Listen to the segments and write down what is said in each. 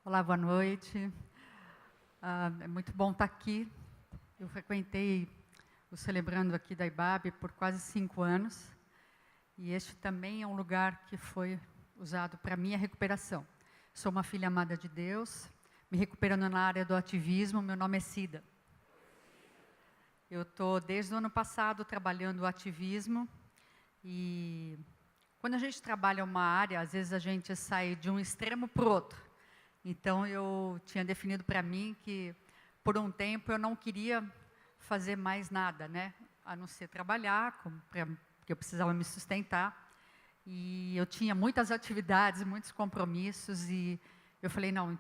Olá, boa noite. É muito bom estar aqui. Eu frequentei o Celebrando aqui da IBAB por quase 5 anos. E este também é um lugar que foi usado para minha recuperação. Sou uma filha amada de Deus, me recuperando na área do ativismo. Meu nome é Cida. Eu estou desde o ano passado trabalhando o ativismo. E quando a gente trabalha uma área, às vezes a gente sai de um extremo para o outro. Então, eu tinha definido para mim que, por um tempo, eu não queria fazer mais nada, né? A não ser trabalhar, porque eu precisava me sustentar. E eu tinha muitas atividades, muitos compromissos, e eu falei, não,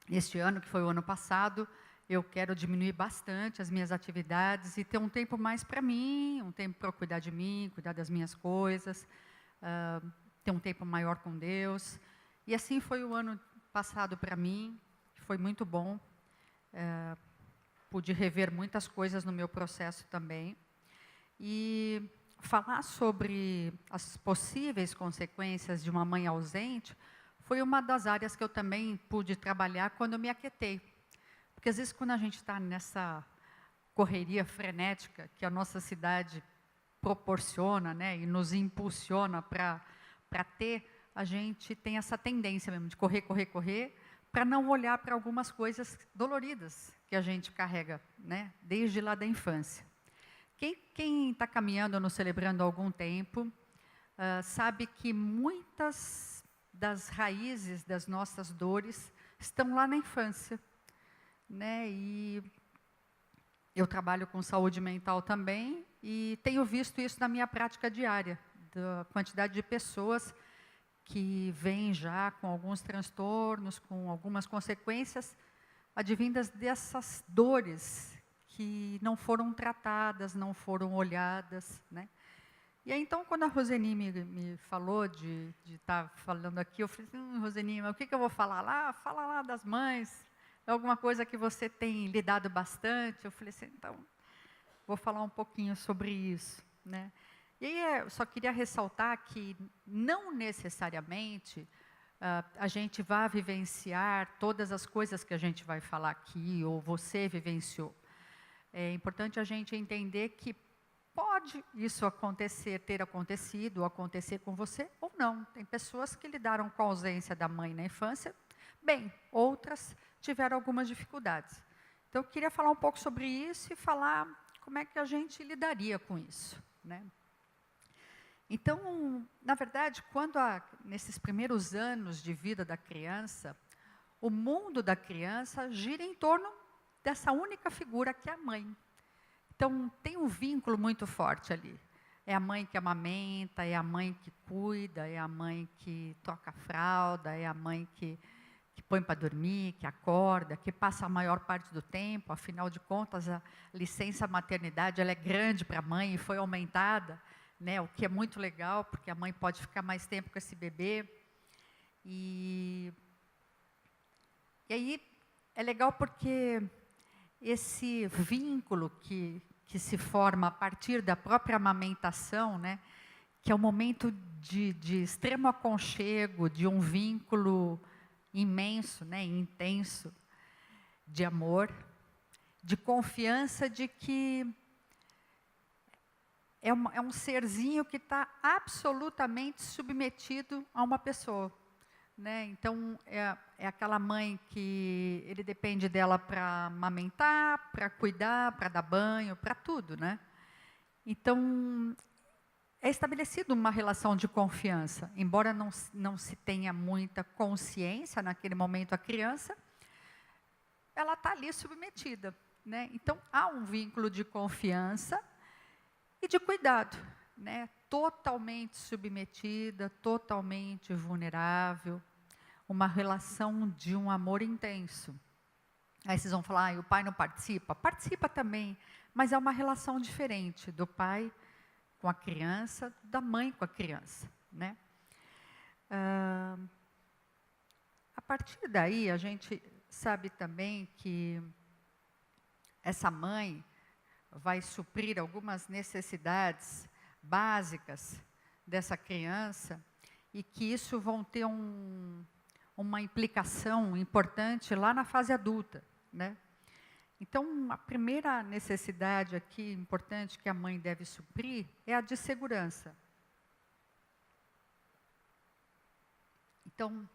este ano, que foi o ano passado, eu quero diminuir bastante as minhas atividades e ter um tempo mais para mim, um tempo para cuidar de mim, cuidar das minhas coisas, ter um tempo maior com Deus. E assim foi o ano passado para mim, foi muito bom. Pude rever muitas coisas no meu processo também. E falar sobre as possíveis consequências de uma mãe ausente foi uma das áreas que eu também pude trabalhar quando eu me aquietei. Porque às vezes quando a gente está nessa correria frenética que a nossa cidade proporciona, né, e nos impulsiona para ter, a gente tem essa tendência mesmo de correr, correr, correr, para não olhar para algumas coisas doloridas que a gente carrega, né, desde lá da infância. Quem está caminhando no Celebrando há algum tempo, sabe que muitas das raízes das nossas dores estão lá na infância, né? E eu trabalho com saúde mental também e tenho visto isso na minha prática diária, da quantidade de pessoas que vêm já com alguns transtornos, com algumas consequências advindas dessas dores que não foram tratadas, não foram olhadas, né? E aí, então, quando a Roseni me falou de estar falando aqui, eu falei, Roseni, mas o que eu vou falar lá? Fala lá das mães, é alguma coisa que você tem lidado bastante. Eu falei assim, então, vou falar um pouquinho sobre isso, né? E aí, eu só queria ressaltar que não necessariamente a gente vai vivenciar todas as coisas que a gente vai falar aqui, ou você vivenciou. É importante a gente entender que pode isso acontecer, ter acontecido, ou acontecer com você, ou não. Tem pessoas que lidaram com a ausência da mãe na infância, bem, outras tiveram algumas dificuldades. Então, eu queria falar um pouco sobre isso e falar como é que a gente lidaria com isso, né? Então, na verdade, nesses primeiros anos de vida da criança, o mundo da criança gira em torno dessa única figura que é a mãe. Então, tem um vínculo muito forte ali. É a mãe que amamenta, é a mãe que cuida, é a mãe que troca a fralda, é a mãe que põe para dormir, que acorda, que passa a maior parte do tempo. Afinal de contas, a licença maternidade ela é grande para a mãe e foi aumentada, né, o que é muito legal, porque a mãe pode ficar mais tempo com esse bebê. E aí é legal porque esse vínculo que se forma a partir da própria amamentação, né, que é um momento de extremo aconchego, de um vínculo imenso, né, intenso, de amor, de confiança de que é um serzinho que está absolutamente submetido a uma pessoa, né? Então, é aquela mãe que ele depende dela para amamentar, para cuidar, para dar banho, para tudo, né? Então, é estabelecida uma relação de confiança, embora não se tenha muita consciência naquele momento a criança, ela está ali submetida, né? Então, há um vínculo de confiança e de cuidado, né? Totalmente submetida, totalmente vulnerável, uma relação de um amor intenso. Aí vocês vão falar, o pai não participa? Participa também, mas é uma relação diferente do pai com a criança, da mãe com a criança, né? A partir daí, a gente sabe também que essa mãe vai suprir algumas necessidades básicas dessa criança e que isso vão ter um uma implicação importante lá na fase adulta, né? Então, a primeira necessidade aqui importante que a mãe deve suprir é a de segurança. Então,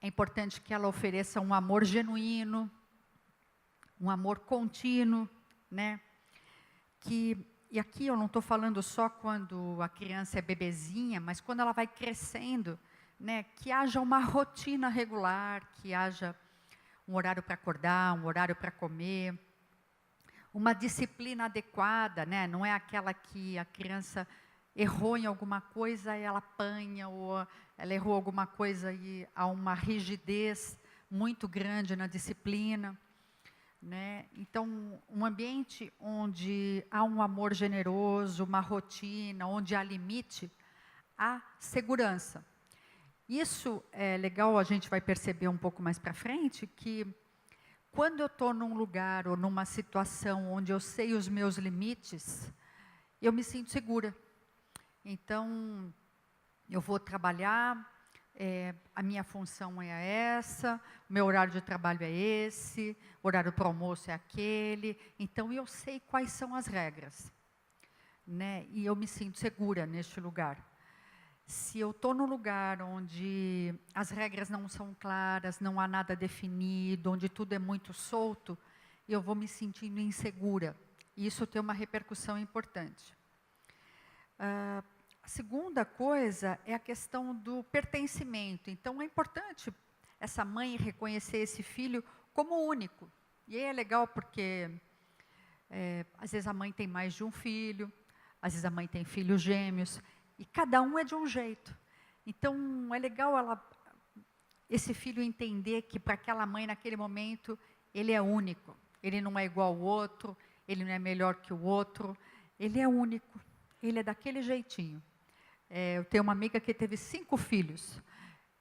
é importante que ela ofereça um amor genuíno, um amor contínuo, né? E aqui eu não estou falando só quando a criança é bebezinha, mas quando ela vai crescendo, né? Que haja uma rotina regular, que haja um horário para acordar, um horário para comer, uma disciplina adequada, né? Não é aquela que a criança errou em alguma coisa e ela apanha, ou ela errou alguma coisa e há uma rigidez muito grande na disciplina, né? Então, um ambiente onde há um amor generoso, uma rotina, onde há limite, há segurança. Isso é legal, a gente vai perceber um pouco mais para frente, que quando eu estou num lugar ou numa situação onde eu sei os meus limites, eu me sinto segura. Então, eu vou trabalhar, a minha função é essa, o meu horário de trabalho é esse, o horário para o almoço é aquele, então eu sei quais são as regras, né? E eu me sinto segura neste lugar. Se eu estou num lugar onde as regras não são claras, não há nada definido, onde tudo é muito solto, eu vou me sentindo insegura. E isso tem uma repercussão importante. A segunda coisa é a questão do pertencimento. Então, é importante essa mãe reconhecer esse filho como único. E aí é legal porque, às vezes, a mãe tem mais de um filho, às vezes a mãe tem filhos gêmeos, e cada um é de um jeito. Então, é legal esse filho entender que para aquela mãe, naquele momento, ele é único. Ele não é igual ao outro, ele não é melhor que o outro, ele é único, ele é daquele jeitinho. Eu tenho uma amiga que teve 5 filhos,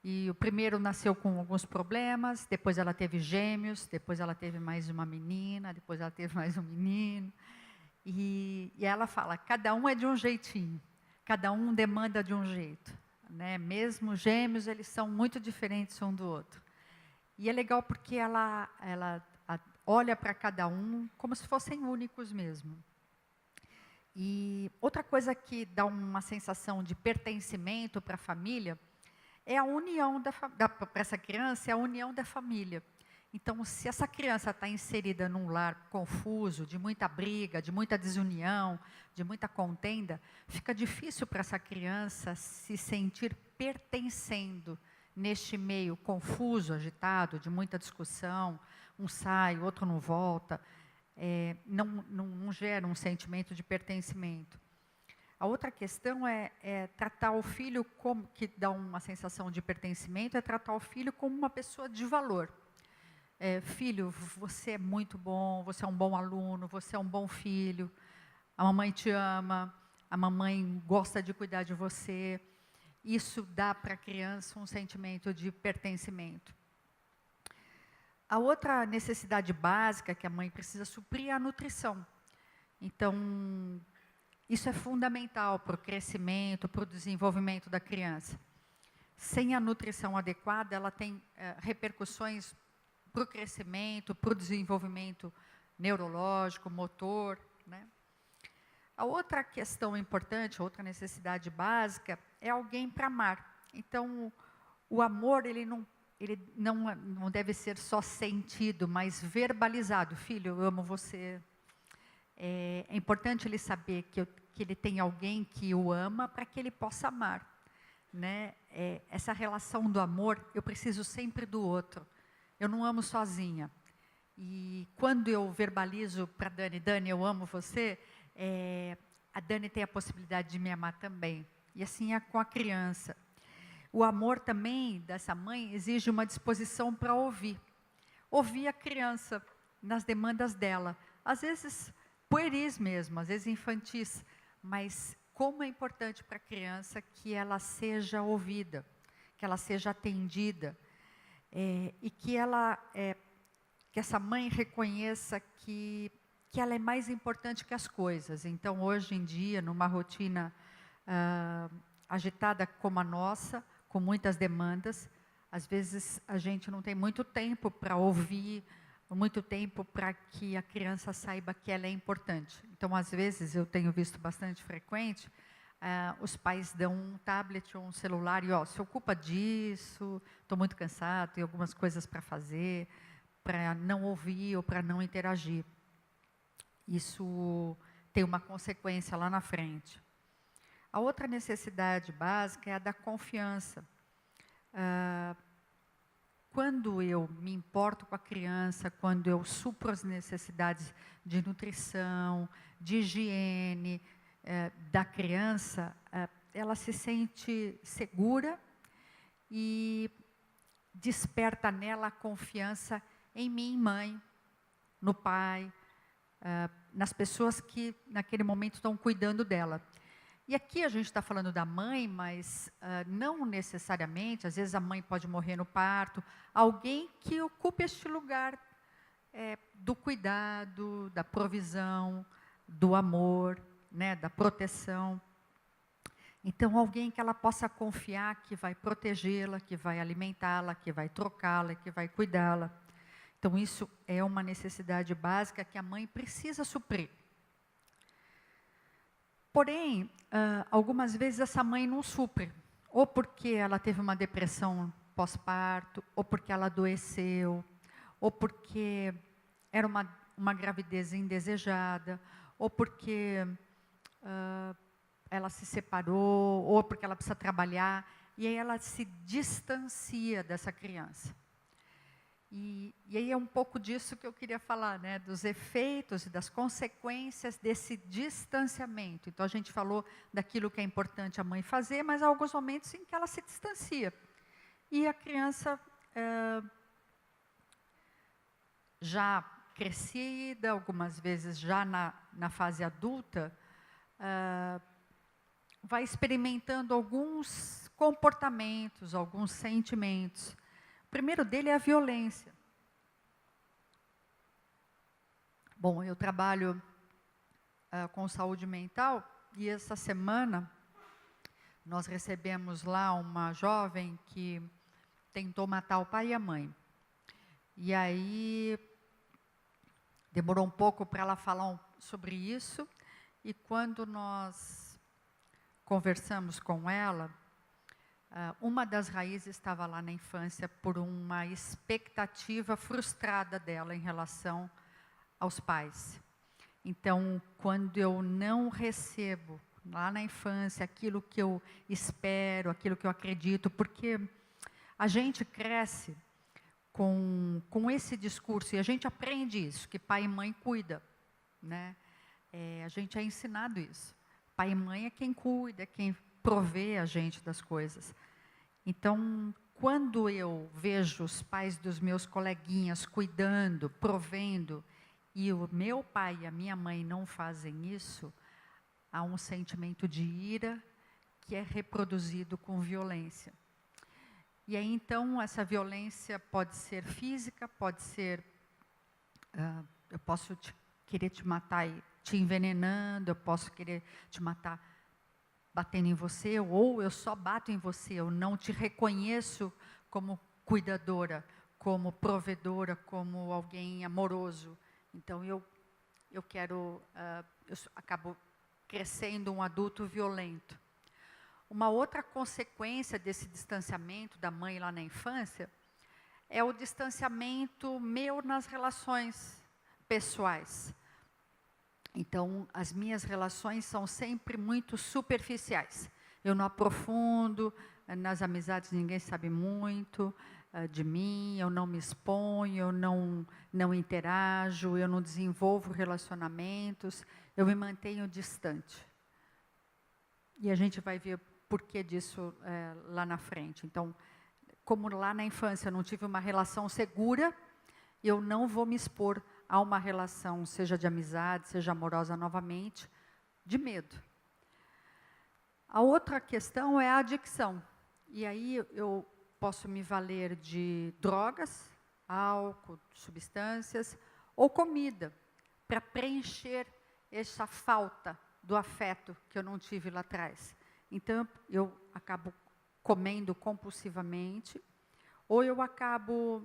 e o primeiro nasceu com alguns problemas, depois ela teve gêmeos, depois ela teve mais uma menina, depois ela teve mais um menino, e ela fala, cada um é de um jeitinho. Cada um demanda de um jeito, né? Mesmo gêmeos, eles são muito diferentes um do outro. E é legal porque ela olha para cada um como se fossem únicos mesmo. E outra coisa que dá uma sensação de pertencimento para a família é a união para essa criança, é a união da família. Então, se essa criança está inserida num lar confuso, de muita briga, de muita desunião, de muita contenda, fica difícil para essa criança se sentir pertencendo neste meio confuso, agitado, de muita discussão, um sai, o outro não volta, não gera um sentimento de pertencimento. A outra questão é tratar o filho como, que dá uma sensação de pertencimento, é tratar o filho como uma pessoa de valor. Filho, você é muito bom, você é um bom aluno, você é um bom filho, a mamãe te ama, a mamãe gosta de cuidar de você. Isso dá para a criança um sentimento de pertencimento. A outra necessidade básica que a mãe precisa suprir é a nutrição. Então, isso é fundamental para o crescimento, para o desenvolvimento da criança. Sem a nutrição adequada, ela tem repercussões para o crescimento, para o desenvolvimento neurológico, motor, né? A outra questão importante, outra necessidade básica, é alguém para amar. Então, o amor, ele não deve ser só sentido, mas verbalizado. Filho, eu amo você. É importante ele saber que ele tem alguém que o ama para que ele possa amar, né? Essa relação do amor, eu preciso sempre do outro. Eu não amo sozinha. E quando eu verbalizo para Dani, Dani, eu amo você, a Dani tem a possibilidade de me amar também. E assim é com a criança. O amor também dessa mãe exige uma disposição para ouvir. Ouvir a criança nas demandas dela. Às vezes pueris mesmo, às vezes infantis. Mas como é importante para a criança que ela seja ouvida, que ela seja atendida. E que essa mãe reconheça que ela é mais importante que as coisas. Então, hoje em dia, numa rotina agitada como a nossa, com muitas demandas. Às vezes, a gente não tem muito tempo para ouvir, muito tempo para que a criança saiba que ela é importante. Então, às vezes, eu tenho visto bastante frequente, os pais dão um tablet ou um celular e, se ocupa disso, estou muito cansado, tem algumas coisas para fazer, para não ouvir ou para não interagir. Isso tem uma consequência lá na frente. A outra necessidade básica é a da confiança. Quando eu me importo com a criança, quando eu supro as necessidades de nutrição, de higiene da criança, ela se sente segura e desperta nela a confiança em mim, mãe, no pai, nas pessoas que naquele momento estão cuidando dela. E aqui a gente está falando da mãe, mas não necessariamente, às vezes a mãe pode morrer no parto, alguém que ocupe este lugar do cuidado, da provisão, do amor, né, da proteção. Então, alguém que ela possa confiar que vai protegê-la, que vai alimentá-la, que vai trocá-la, que vai cuidá-la. Então, isso é uma necessidade básica que a mãe precisa suprir. Porém, algumas vezes essa mãe não supre, ou porque ela teve uma depressão pós-parto, ou porque ela adoeceu, ou porque era uma gravidez indesejada, ou porque ela se separou, ou porque ela precisa trabalhar, e aí ela se distancia dessa criança. E aí é um pouco disso que eu queria falar, né, dos efeitos e das consequências desse distanciamento. Então, a gente falou daquilo que é importante a mãe fazer, mas há alguns momentos em que ela se distancia. E a criança, já crescida, algumas vezes já na fase adulta, vai experimentando alguns comportamentos, alguns sentimentos. O primeiro dele é a violência. Bom, eu trabalho com saúde mental e essa semana nós recebemos lá uma jovem que tentou matar o pai e a mãe. E aí demorou um pouco para ela falar sobre isso e quando nós conversamos com ela, uma das raízes estava lá na infância por uma expectativa frustrada dela em relação aos pais. Então, quando eu não recebo lá na infância aquilo que eu espero, aquilo que eu acredito, porque a gente cresce com esse discurso e a gente aprende isso, que pai e mãe cuida, né? A gente é ensinado isso. Pai e mãe é quem cuida, é quem provê a gente das coisas. Então, quando eu vejo os pais dos meus coleguinhas cuidando, provendo, e o meu pai e a minha mãe não fazem isso, há um sentimento de ira que é reproduzido com violência. E aí, então, essa violência pode ser física, pode ser, eu posso querer te matar te envenenando, eu posso querer te matar batendo em você, ou eu só bato em você, eu não te reconheço como cuidadora, como provedora, como alguém amoroso. Então, eu acabo crescendo um adulto violento. Uma outra consequência desse distanciamento da mãe lá na infância é o distanciamento meu nas relações pessoais. Então, as minhas relações são sempre muito superficiais. Eu não aprofundo, nas amizades ninguém sabe muito de mim, eu não me exponho, eu não interajo, eu não desenvolvo relacionamentos, eu me mantenho distante. E a gente vai ver por que disso lá na frente. Então, como lá na infância eu não tive uma relação segura, eu não vou me expor a uma relação, seja de amizade, seja amorosa novamente, de medo. A outra questão é a adicção. E aí eu posso me valer de drogas, álcool, substâncias, ou comida, para preencher essa falta do afeto que eu não tive lá atrás. Então, eu acabo comendo compulsivamente, ou eu acabo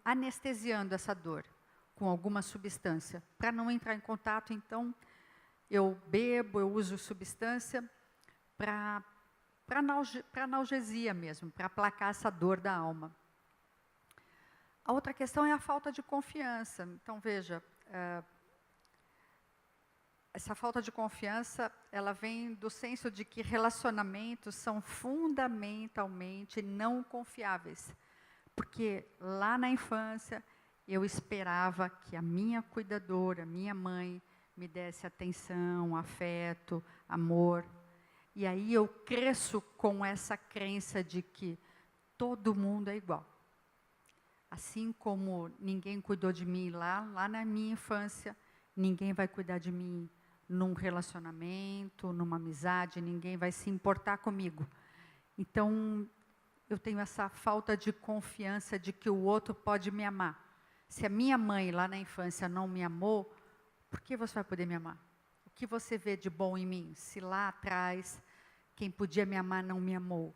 anestesiando essa dor com alguma substância. Para não entrar em contato, então, eu bebo, eu uso substância para analgesia mesmo, para aplacar essa dor da alma. A outra questão é a falta de confiança. Então, veja, essa falta de confiança, ela vem do senso de que relacionamentos são fundamentalmente não confiáveis. Porque lá na infância, eu esperava que a minha cuidadora, minha mãe, me desse atenção, afeto, amor. E aí eu cresço com essa crença de que todo mundo é igual. Assim como ninguém cuidou de mim lá na minha infância, ninguém vai cuidar de mim num relacionamento, numa amizade, ninguém vai se importar comigo. Então, eu tenho essa falta de confiança de que o outro pode me amar. Se a minha mãe lá na infância não me amou, por que você vai poder me amar? O que você vê de bom em mim? Se lá atrás, quem podia me amar não me amou.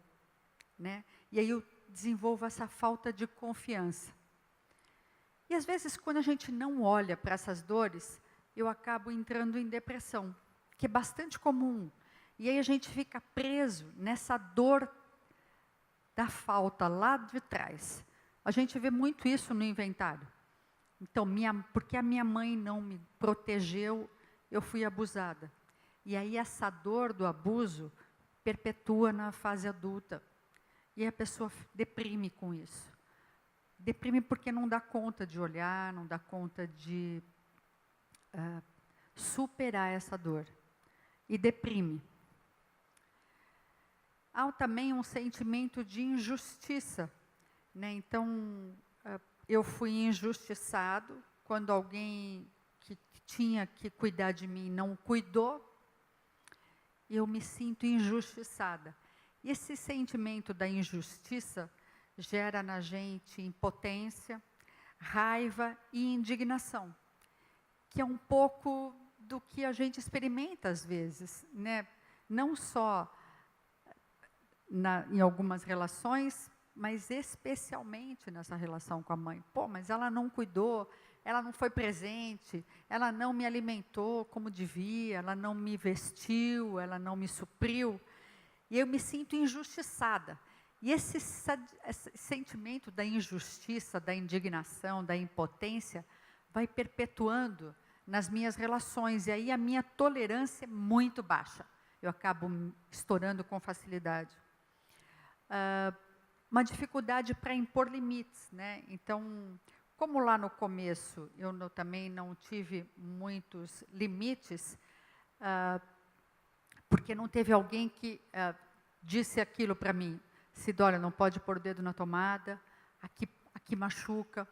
Né? E aí eu desenvolvo essa falta de confiança. E às vezes, quando a gente não olha para essas dores, eu acabo entrando em depressão, que é bastante comum. E aí a gente fica preso nessa dor da falta lá de trás. A gente vê muito isso no inventário. Então, porque a minha mãe não me protegeu, eu fui abusada. E aí essa dor do abuso perpetua na fase adulta. E a pessoa deprime com isso. Deprime porque não dá conta de olhar, não dá conta de superar essa dor. E deprime. Há também um sentimento de injustiça. Né? Então, eu fui injustiçado quando alguém que tinha que cuidar de mim não cuidou. Eu me sinto injustiçada. E esse sentimento da injustiça gera na gente impotência, raiva e indignação, que é um pouco do que a gente experimenta às vezes, né? Não só em algumas relações, mas especialmente nessa relação com a mãe. Pô, mas ela não cuidou, ela não foi presente, ela não me alimentou como devia, ela não me vestiu, ela não me supriu. E eu me sinto injustiçada. E esse sentimento da injustiça, da indignação, da impotência, vai perpetuando nas minhas relações. E aí a minha tolerância é muito baixa. Eu acabo estourando com facilidade. Uma dificuldade para impor limites, né? Então, como lá no começo eu também não tive muitos limites, porque não teve alguém que disse aquilo para mim: Sidónia, não pode pôr o dedo na tomada, aqui machuca.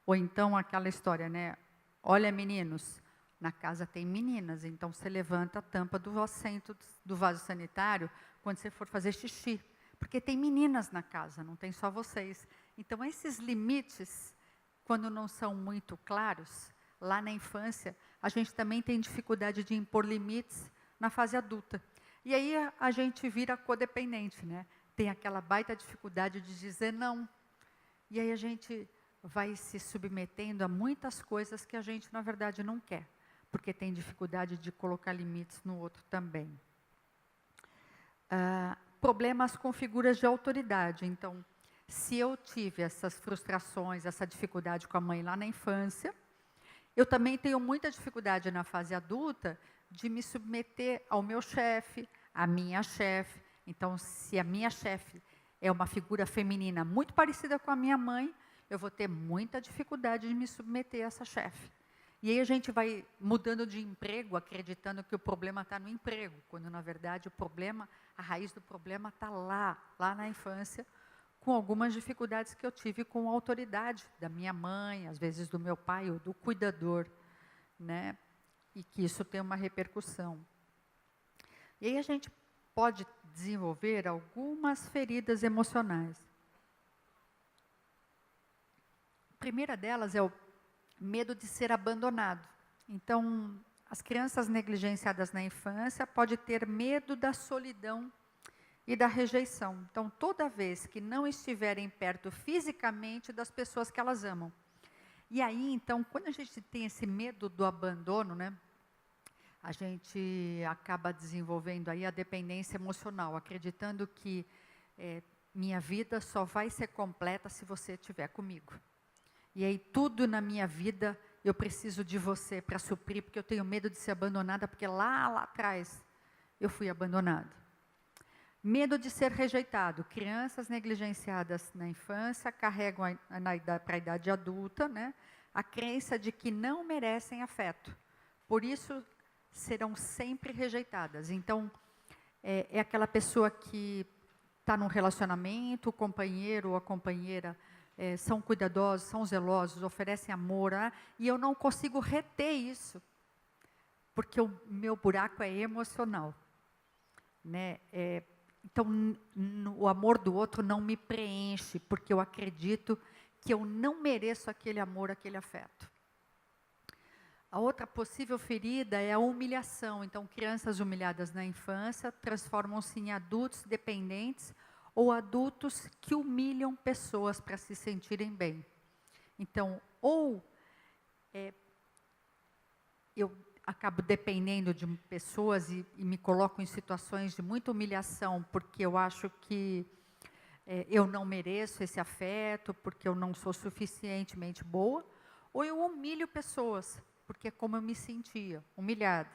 Ou então aquela história, né? Olha, meninos, na casa tem meninas, então você levanta a tampa do assento do vaso sanitário quando você for fazer xixi. Porque tem meninas na casa, não tem só vocês. Então, esses limites, quando não são muito claros, lá na infância, a gente também tem dificuldade de impor limites na fase adulta. E aí a gente vira codependente, né? Tem aquela baita dificuldade de dizer não. E aí a gente vai se submetendo a muitas coisas que a gente, na verdade, não quer. Porque tem dificuldade de colocar limites no outro também. Problemas com figuras de autoridade. Então, se eu tive essas frustrações, essa dificuldade com a mãe lá na infância, eu também tenho muita dificuldade na fase adulta de me submeter ao meu chefe, à minha chefe. Então, se a minha chefe é uma figura feminina muito parecida com a minha mãe, eu vou ter muita dificuldade de me submeter a essa chefe. E aí a gente vai mudando de emprego, acreditando que o problema está no emprego, quando, na verdade, o problema, a raiz do problema está lá na infância, com algumas dificuldades que eu tive com a autoridade da minha mãe, às vezes do meu pai ou do cuidador, né? E que isso tem uma repercussão. E aí a gente pode desenvolver algumas feridas emocionais. A primeira delas é o medo de ser abandonado. Então, as crianças negligenciadas na infância podem ter medo da solidão e da rejeição. Então, toda vez que não estiverem perto fisicamente das pessoas que elas amam. E aí, então, quando a gente tem esse medo do abandono, né, a gente acaba desenvolvendo aí a dependência emocional, acreditando que minha vida só vai ser completa se você estiver comigo. E aí, tudo na minha vida, eu preciso de você para suprir, porque eu tenho medo de ser abandonada, porque lá atrás eu fui abandonada. Medo de ser rejeitado. Crianças negligenciadas na infância carregam para a idade adulta, né, a crença de que não merecem afeto. Por isso, serão sempre rejeitadas. Então, é aquela pessoa que está num relacionamento, o companheiro ou a companheira são cuidadosos, são zelosos, oferecem amor, e eu não consigo reter isso, porque o meu buraco é emocional, né? Então, o amor do outro não me preenche, porque eu acredito que eu não mereço aquele amor, aquele afeto. A outra possível ferida é a humilhação. Então, crianças humilhadas na infância transformam-se em adultos dependentes ou adultos que humilham pessoas para se sentirem bem. Então, ou eu acabo dependendo de pessoas e me coloco em situações de muita humilhação, porque eu acho que eu não mereço esse afeto, porque eu não sou suficientemente boa, ou eu humilho pessoas, porque é como eu me sentia, humilhada.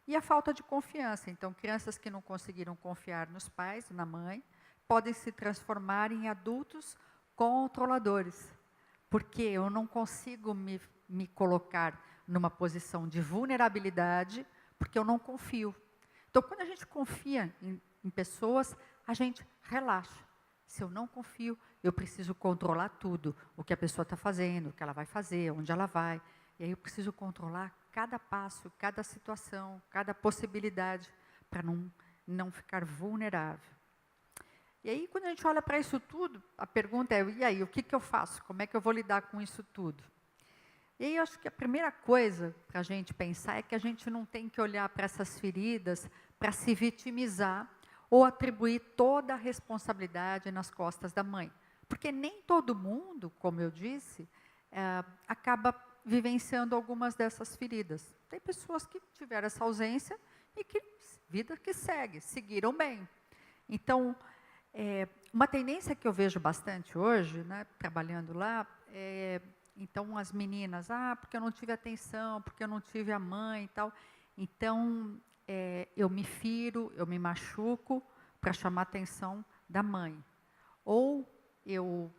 E a falta de confiança. Então, crianças que não conseguiram confiar nos pais, na mãe, podem se transformar em adultos controladores, porque eu não consigo me colocar numa posição de vulnerabilidade, porque eu não confio. Então, quando a gente confia em pessoas, a gente relaxa. Se eu não confio, eu preciso controlar tudo, o que a pessoa está fazendo, o que ela vai fazer, onde ela vai. E aí eu preciso controlar cada passo, cada situação, cada possibilidade, para não ficar vulnerável. E aí, quando a gente olha para isso tudo, a pergunta é, e aí, o que eu faço? Como é que eu vou lidar com isso tudo? E aí, eu acho que a primeira coisa para a gente pensar é que a gente não tem que olhar para essas feridas para se vitimizar ou atribuir toda a responsabilidade nas costas da mãe. Porque nem todo mundo, como eu disse, acaba vivenciando algumas dessas feridas. Tem pessoas que tiveram essa ausência e que, vida que segue, seguiram bem. Então, uma tendência que eu vejo bastante hoje, né, trabalhando lá, então as meninas, porque eu não tive atenção, porque eu não tive a mãe e tal. Então, eu me firo, eu me machuco para chamar a atenção da mãe. Ou eu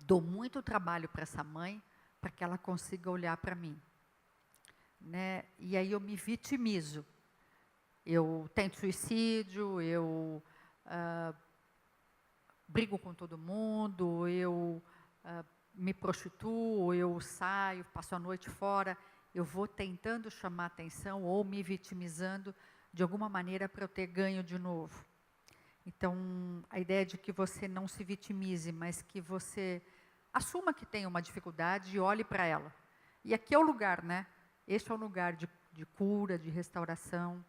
dou muito trabalho para essa mãe, para que ela consiga olhar para mim. Né? E aí eu me vitimizo. Eu tento suicídio, eu brigo com todo mundo, eu me prostituo, eu saio, passo a noite fora, eu vou tentando chamar atenção ou me vitimizando de alguma maneira para eu ter ganho de novo. Então, a ideia de que você não se vitimize, mas que você assuma que tem uma dificuldade e olhe para ela. E aqui é o lugar, né? Este é o lugar de cura, de restauração.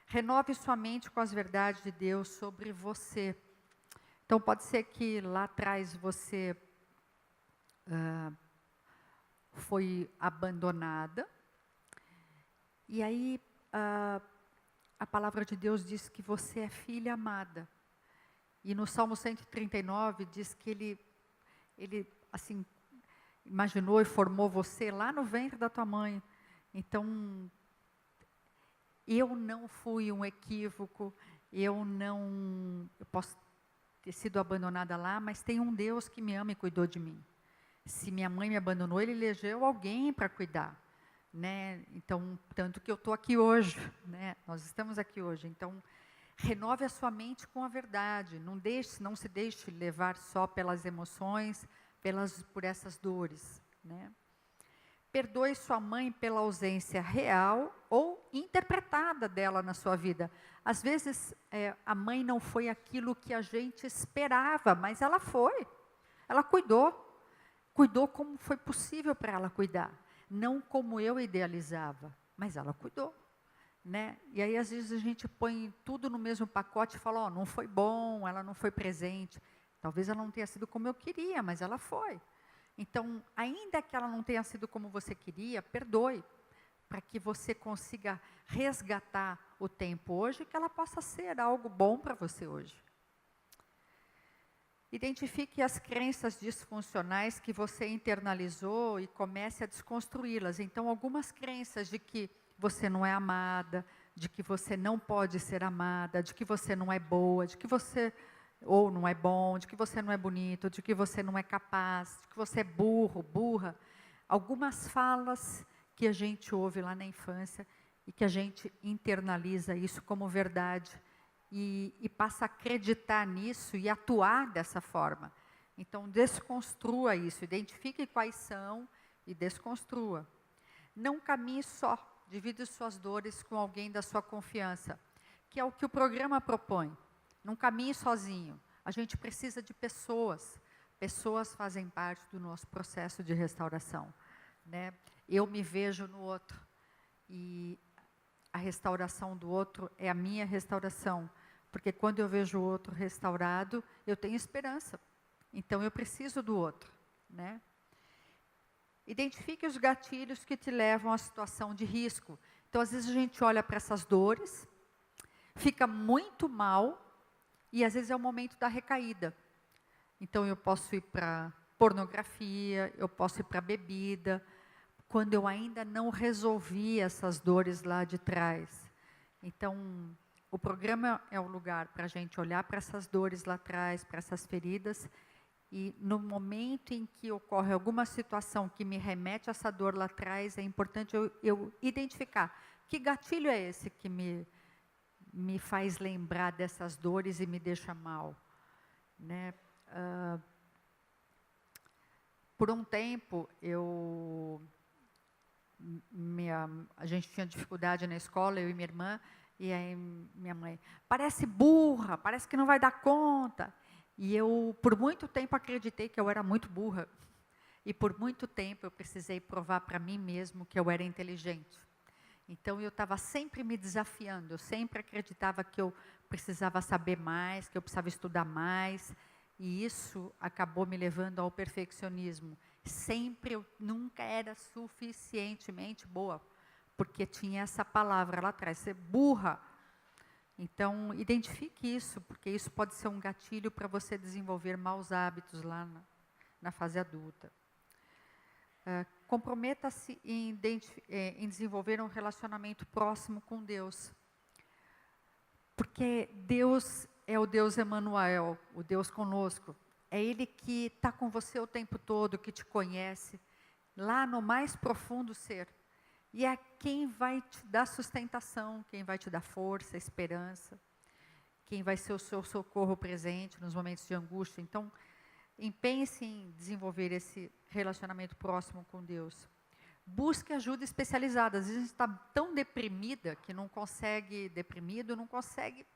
Renove sua mente com as verdades de Deus sobre você. Então, pode ser que lá atrás você foi abandonada. E aí, a palavra de Deus diz que você é filha amada. E no Salmo 139 diz que ele assim, imaginou e formou você lá no ventre da tua mãe. Então, eu não fui um equívoco, eu posso ter sido abandonada lá, mas tem um Deus que me ama e cuidou de mim. Se minha mãe me abandonou, Ele elegeu alguém para cuidar. Né? Então, tanto que eu estou aqui hoje, né? Nós estamos aqui hoje. Então, renove a sua mente com a verdade. Não se deixe levar só pelas emoções, por essas dores. Né? Perdoe sua mãe pela ausência real ou interpretada dela na sua vida. Às vezes, a mãe não foi aquilo que a gente esperava, mas ela foi. Ela cuidou. Cuidou como foi possível para ela cuidar. Não como eu idealizava, mas ela cuidou. né? E aí, às vezes, a gente põe tudo no mesmo pacote e fala, ó, não foi bom, ela não foi presente. Talvez ela não tenha sido como eu queria, mas ela foi. Então, ainda que ela não tenha sido como você queria, perdoe, para que você consiga resgatar o tempo hoje e que ela possa ser algo bom para você hoje. Identifique as crenças disfuncionais que você internalizou e comece a desconstruí-las. Então, algumas crenças de que você não é amada, de que você não pode ser amada, de que você não é boa, de que você ou não é bom, de que você não é bonito, de que você não é capaz, de que você é burro, burra. Algumas falas que a gente ouve lá na infância e que a gente internaliza isso como verdade e passa a acreditar nisso e atuar dessa forma. Então, desconstrua isso, identifique quais são e desconstrua. Não caminhe só, divide suas dores com alguém da sua confiança, que é o que o programa propõe. Não caminhe sozinho, a gente precisa de pessoas. Pessoas fazem parte do nosso processo de restauração, né? Eu me vejo no outro e a restauração do outro é a minha restauração, porque quando eu vejo o outro restaurado, eu tenho esperança. Então eu preciso do outro, né? Identifique os gatilhos que te levam à situação de risco. Então, às vezes a gente olha para essas dores, fica muito mal e às vezes é o momento da recaída. Então eu posso ir para pornografia, eu posso ir para bebida, quando eu ainda não resolvi essas dores lá de trás. Então, o programa é o lugar para a gente olhar para essas dores lá atrás, para essas feridas, e no momento em que ocorre alguma situação que me remete a essa dor lá atrás, é importante eu identificar que gatilho é esse que me faz lembrar dessas dores e me deixa mal, né? Por um tempo, a gente tinha dificuldade na escola, eu e minha irmã, e aí minha mãe, parece burra, parece que não vai dar conta. E eu, por muito tempo, acreditei que eu era muito burra. E por muito tempo eu precisei provar para mim mesmo que eu era inteligente. Então eu estava sempre me desafiando, eu sempre acreditava que eu precisava saber mais, que eu precisava estudar mais. E isso acabou me levando ao perfeccionismo. Eu nunca era suficientemente boa, porque tinha essa palavra lá atrás, ser burra. Então, identifique isso, porque isso pode ser um gatilho para você desenvolver maus hábitos lá na fase adulta. Comprometa-se em desenvolver um relacionamento próximo com Deus. Porque Deus é o Deus Emanuel, o Deus conosco. É Ele que está com você o tempo todo, que te conhece, lá no mais profundo ser. E é quem vai te dar sustentação, quem vai te dar força, esperança, quem vai ser o seu socorro presente nos momentos de angústia. Então, empenhe-se em desenvolver esse relacionamento próximo com Deus. Busque ajuda especializada. Às vezes a gente está tão deprimida que deprimido, não consegue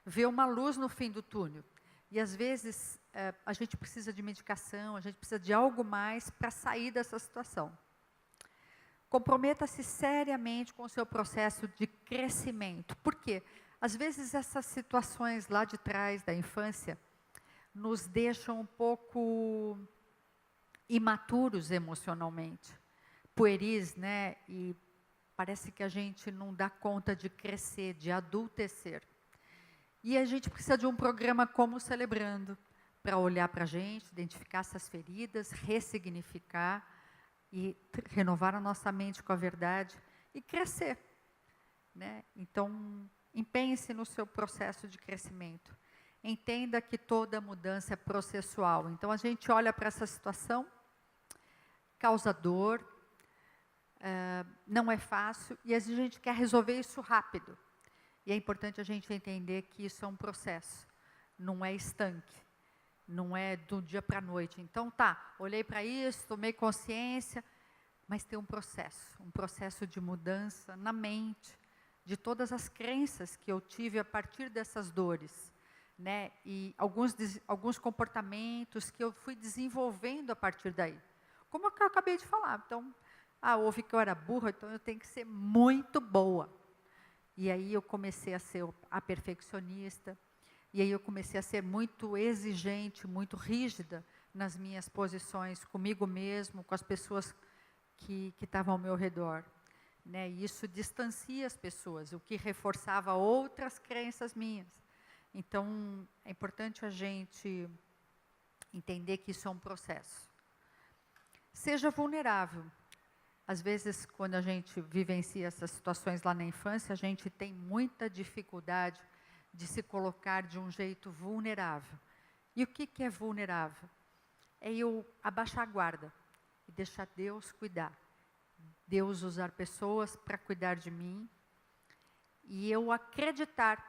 ver uma luz no fim do túnel. E às vezes a gente precisa de medicação, a gente precisa de algo mais para sair dessa situação. Comprometa-se seriamente com o seu processo de crescimento. Por quê? Às vezes essas situações lá de trás da infância nos deixam um pouco imaturos emocionalmente, pueris, né? E parece que a gente não dá conta de crescer, de adultecer. E a gente precisa de um programa como o Celebrando, para olhar para a gente, identificar essas feridas, ressignificar e renovar a nossa mente com a verdade e crescer, né? Então, empenhe-se no seu processo de crescimento. Entenda que toda mudança é processual. Então, a gente olha para essa situação, causa dor, não é fácil, e às vezes a gente quer resolver isso rápido. E é importante a gente entender que isso é um processo, não é estanque, não é do dia para a noite. Então, olhei para isso, tomei consciência, mas tem um processo de mudança na mente, de todas as crenças que eu tive a partir dessas dores, né? E alguns comportamentos que eu fui desenvolvendo a partir daí. Como eu acabei de falar. Então, ouvi que eu era burra, então eu tenho que ser muito boa. E aí eu comecei a ser a perfeccionista, e aí eu comecei a ser muito exigente, muito rígida nas minhas posições comigo mesmo, com as pessoas que estavam ao meu redor. Né? E isso distancia as pessoas, o que reforçava outras crenças minhas. Então, é importante a gente entender que isso é um processo. Seja vulnerável. Às vezes, quando a gente vivencia essas situações lá na infância, a gente tem muita dificuldade de se colocar de um jeito vulnerável. E o que é vulnerável? É eu abaixar a guarda e deixar Deus cuidar. Deus usar pessoas para cuidar de mim. E eu acreditar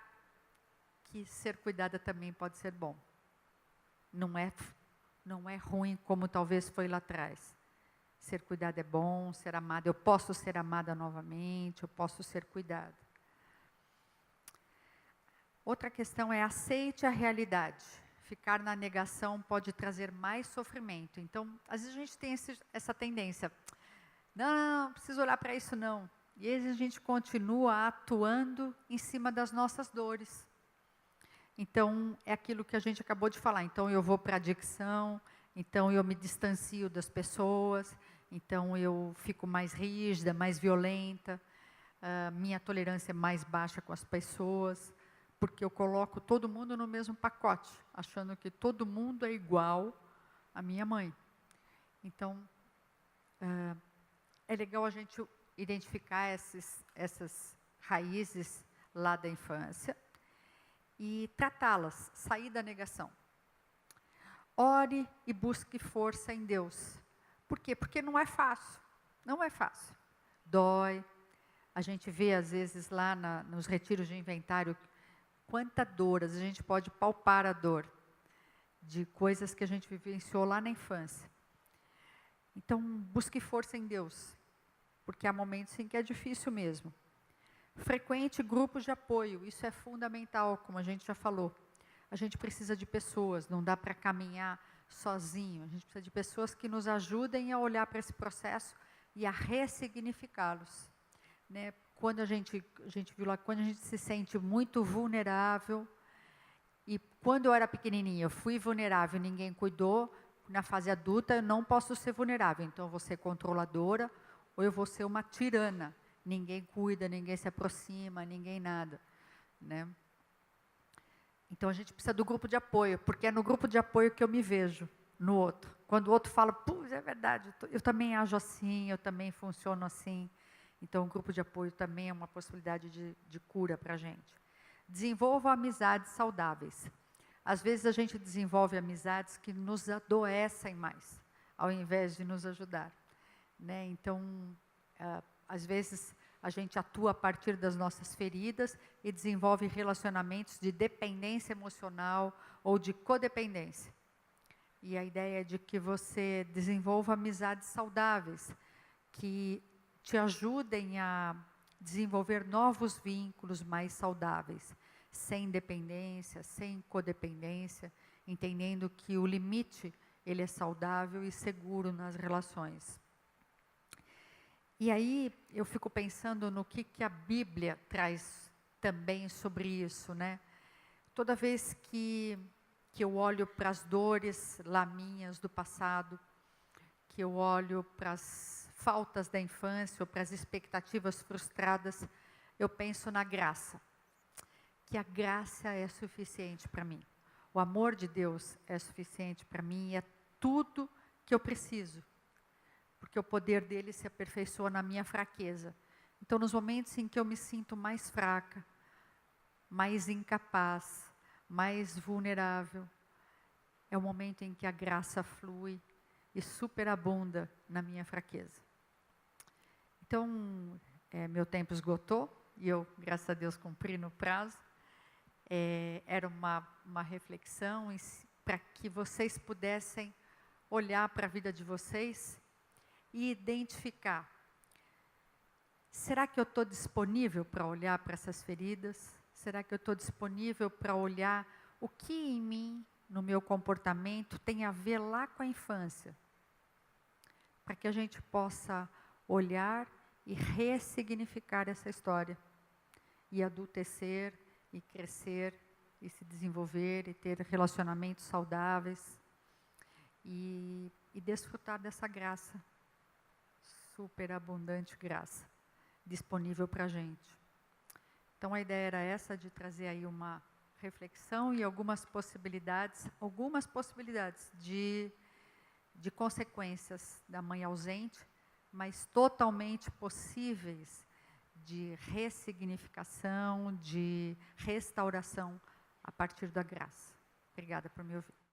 que ser cuidada também pode ser bom. Não é ruim como talvez foi lá atrás. Ser cuidada é bom, ser amada, eu posso ser amada novamente, eu posso ser cuidada. Outra questão é aceite a realidade. Ficar na negação pode trazer mais sofrimento. Então, às vezes a gente tem essa tendência, não preciso olhar para isso não. E às vezes a gente continua atuando em cima das nossas dores. Então, é aquilo que a gente acabou de falar. Então, eu vou para a adicção, então eu me distancio das pessoas, então eu fico mais rígida, mais violenta, minha tolerância é mais baixa com as pessoas, porque eu coloco todo mundo no mesmo pacote, achando que todo mundo é igual à minha mãe. Então, é legal a gente identificar essas raízes lá da infância e tratá-las, sair da negação. Ore e busque força em Deus. Por quê? Porque não é fácil. Não é fácil. Dói. A gente vê, às vezes, lá nos retiros de inventário, quanta dor. Às vezes a gente pode palpar a dor de coisas que a gente vivenciou lá na infância. Então, busque força em Deus. Porque há momentos em que é difícil mesmo. Frequente grupos de apoio. Isso é fundamental, como a gente já falou. A gente precisa de pessoas, não dá para caminhar sozinho. A gente precisa de pessoas que nos ajudem a olhar para esse processo e a ressignificá-los. Né? Quando a gente viu lá, quando a gente se sente muito vulnerável, e quando eu era pequenininha, eu fui vulnerável, ninguém cuidou, na fase adulta eu não posso ser vulnerável, então eu vou ser controladora ou eu vou ser uma tirana. Ninguém cuida, ninguém se aproxima, ninguém nada. Né? Então, a gente precisa do grupo de apoio, porque é no grupo de apoio que eu me vejo no outro. Quando o outro fala, putz, é verdade, eu também ajo assim, eu também funciono assim. Então, o grupo de apoio também é uma possibilidade de cura para a gente. Desenvolva amizades saudáveis. Às vezes, a gente desenvolve amizades que nos adoecem mais, ao invés de nos ajudar. Né? Então, às vezes, a gente atua a partir das nossas feridas e desenvolve relacionamentos de dependência emocional ou de codependência. E a ideia é de que você desenvolva amizades saudáveis, que te ajudem a desenvolver novos vínculos mais saudáveis, sem dependência, sem codependência, entendendo que o limite ele é saudável e seguro nas relações. E aí eu fico pensando no que a Bíblia traz também sobre isso, né? Toda vez que eu olho para as dores lá minhas do passado, que eu olho para as faltas da infância ou para as expectativas frustradas, eu penso na graça. Que a graça é suficiente para mim. O amor de Deus é suficiente para mim e é tudo que eu preciso. Porque o poder dele se aperfeiçoa na minha fraqueza. Então, nos momentos em que eu me sinto mais fraca, mais incapaz, mais vulnerável, é o momento em que a graça flui e superabunda na minha fraqueza. Então, meu tempo esgotou e eu, graças a Deus, cumpri no prazo. Era uma reflexão para que vocês pudessem olhar para a vida de vocês e identificar, será que eu estou disponível para olhar para essas feridas? Será que eu estou disponível para olhar o que em mim, no meu comportamento, tem a ver lá com a infância? Para que a gente possa olhar e ressignificar essa história. e adultecer, e crescer, e se desenvolver, e ter relacionamentos saudáveis, e desfrutar dessa graça, superabundante graça, disponível para a gente. Então, a ideia era essa, de trazer aí uma reflexão e algumas possibilidades de consequências da mãe ausente, mas totalmente possíveis de ressignificação, de restauração a partir da graça. Obrigada por me ouvir.